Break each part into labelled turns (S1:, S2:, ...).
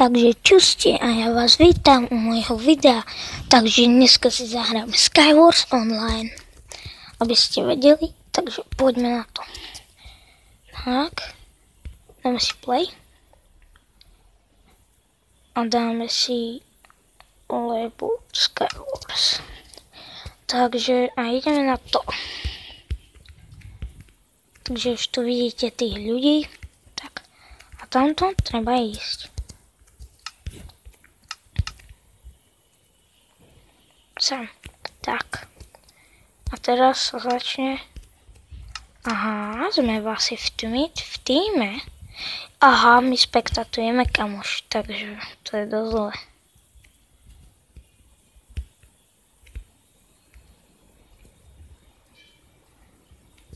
S1: Takže čuste a ja vás vítam u môjho videa. Takže dneska si zahráme Skywars Online. Aby ste vedeli, takže poďme na to. Tak, dáme si play. A dáme si label Skywars. Takže a ideme na to. Takže už tu vidíte tých ľudí. Tak, a tamto treba ísť. Sem. Tak. A teraz sa začne. Aha, sme asi v týme. Aha, my spektatujeme kamoš, takže to je dosť zle.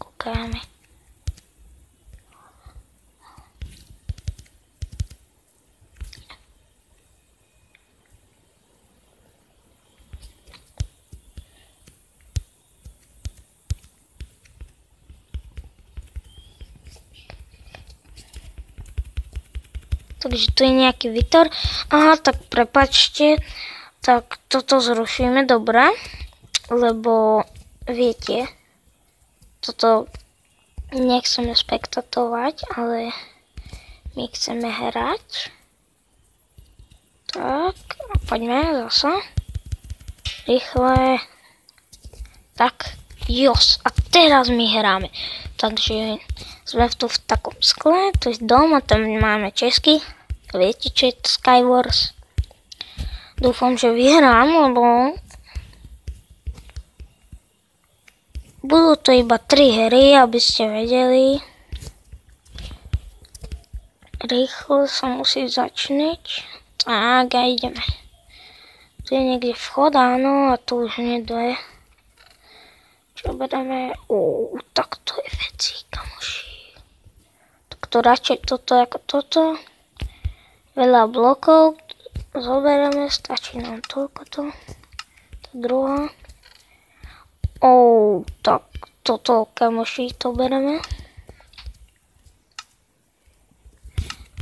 S1: Kúkáme. Takže tu je nejaký Vitor. Aha, tak prepačte. Tak toto zrušíme, dobre. Lebo viete, toto nechceme spektatovať, ale my chceme hrať. Tak, poďme zase. Rýchle. Tak, jos. A teraz my hráme. Takže sme tu v takom skle, tu je dom a tam máme česky. Viete, čo je to Skywars. Dúfam, že vyhrám, lebo budú to iba 3 hry, aby ste vedeli. Rýchlo sa musí začnúť. Tak a ideme. Tu je niekde vchod, áno, a tu už neduje. Čo bereme? Tak to je veci, kamoši. Tak to radšej toto ako toto. Veľa blokov zoberieme, stačí nám toľko to. Tá druhá. Tak toto, kamoši, to bereme.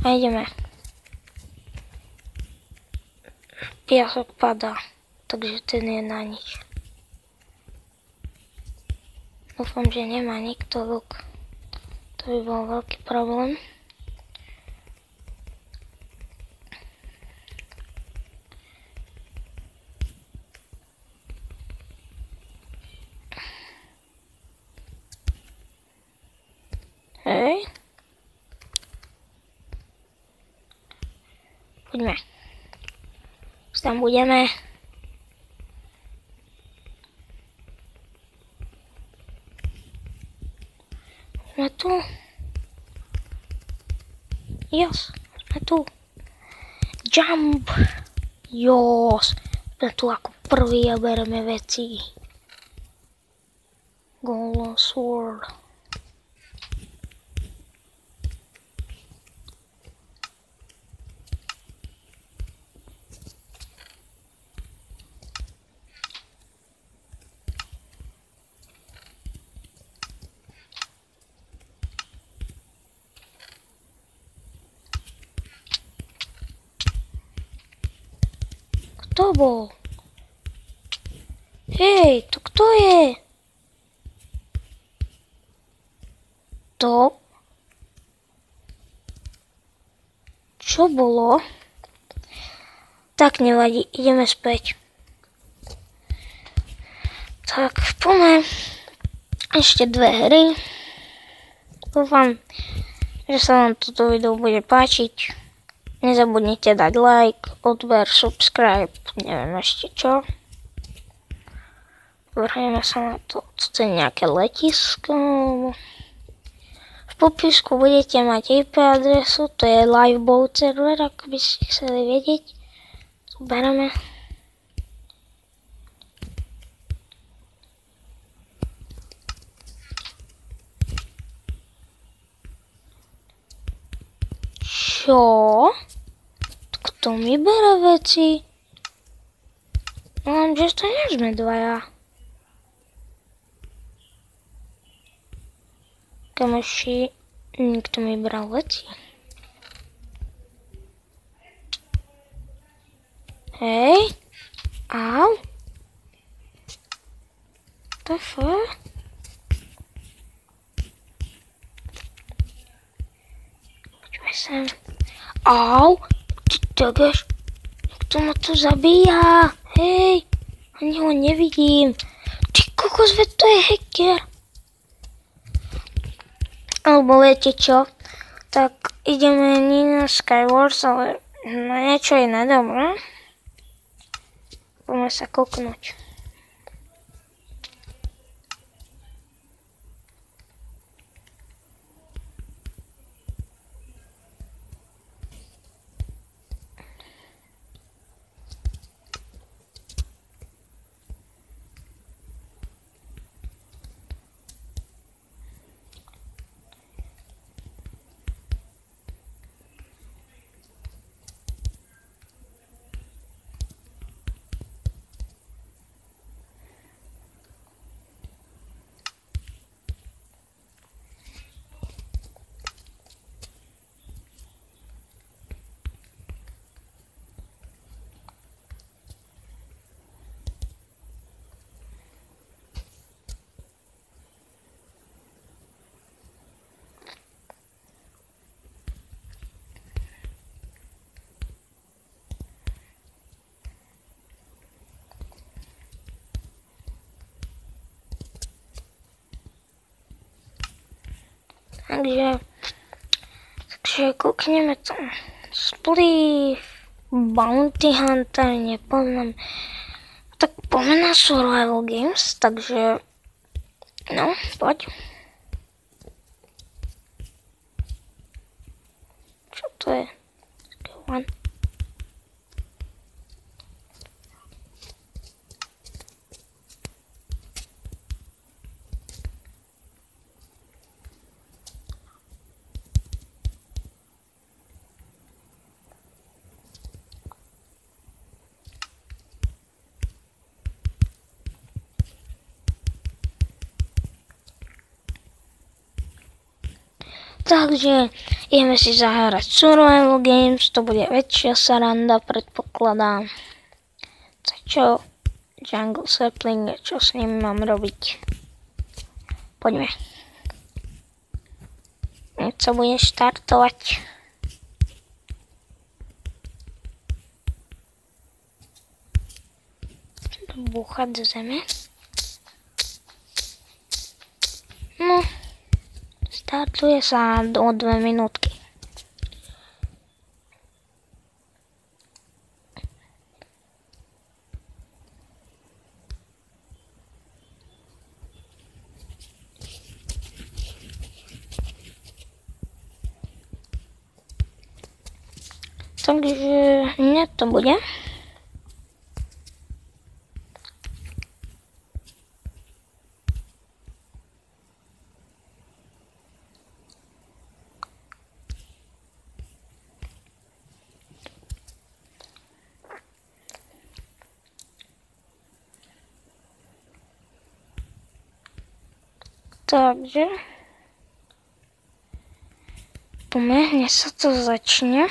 S1: A ideme. Piasok padá, takže ten je na nič. Dúfam, že nemá nikto luk. To by bol veľký problém. Hej. Poďme. Tam budeme. Sme tu. Jos, sme tu. Jump. Jos. Sme tu ako prvý a bereme veci. Golden Sword. Kto bol? Hej, to kto je? To? Čo bolo? Tak nevadí, ideme späť. Tak, poďme. Ešte 2 hry. Dúfam, že sa vám toto video bude páčiť. Nezabudnite dať like, odber, subscribe, neviem ešte čo. Vrhneme sa na to, toto je nejaké letisko. V popisku budete mať IP adresu, to je Liveboat server, ak by ste chceli vedieť. Tu bereme. Čo? Kto mi bere veci? Lenže to nie sme dvaja. Kamoši, nikto mi bral veci. Hej. Au. To je fér. Poďme sem. Au. Ty tagaš. Kto ma tu zabíja? Hej. Ani ho nevidím. Ty kokos, veď to je hacker. Alebo viete čo? Tak ideme nie na Skywars, ale na niečo iné, dobré? Poďme sa koknúť. Takže kúkneme tam. Spliff, Bounty Hunter, nepoznám. Tak poďme na Survival Games, takže no, poď. Čo to je? One. Takže ideme si zahrať Survival Games, to bude väčšia saranda, predpokladám. Tak čo? Jungle Sapling, čo s ním mám robiť? Poďme. Keď sa bude štartovať. Búchať do zeme. No. Startuje sa o 2 minútky. Takže nie to bude. Takže pomerne sa to začne.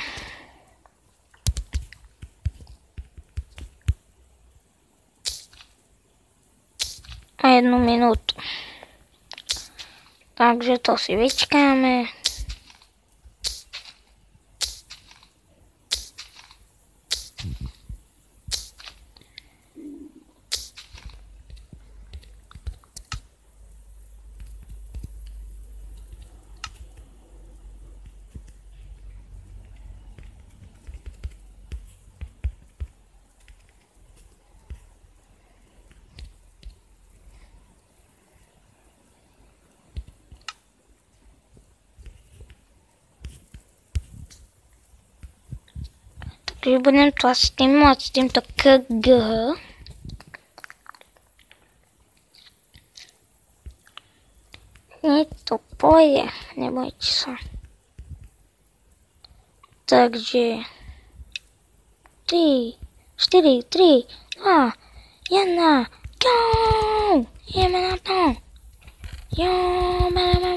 S1: A 1 minútu. Takže to si vyčkáme. Takže budem to s týmto KG. Nie to pôjde, nebojte sa. Takže 3, 4, 3, 2, 1, go! Ideme na to! Jo, máme.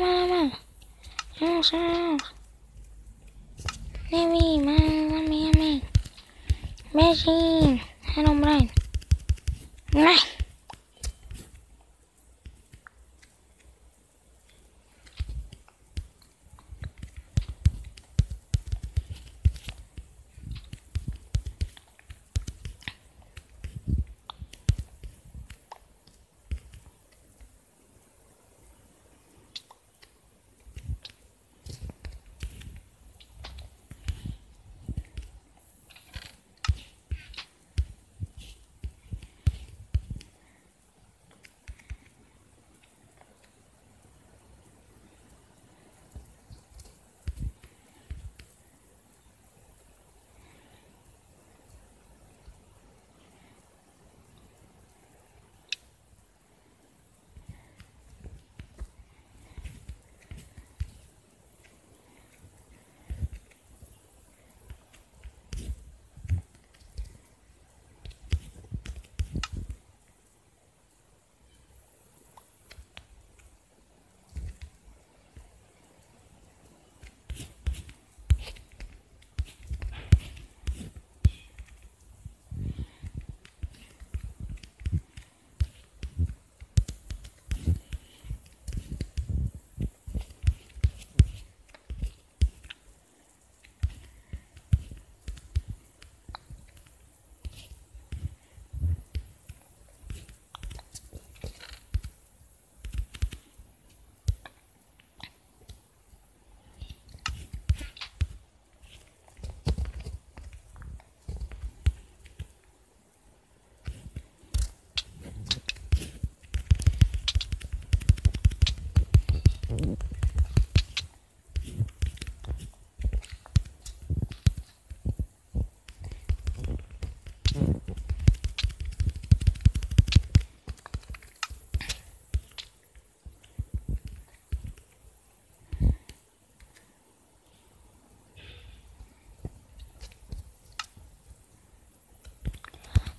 S1: Nevím, Bežím. Herobrine. Ne.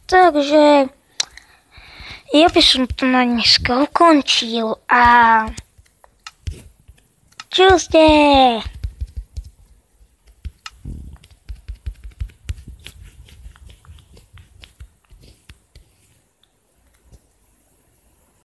S1: Takže ja by som to na dneska ukončil a čuste!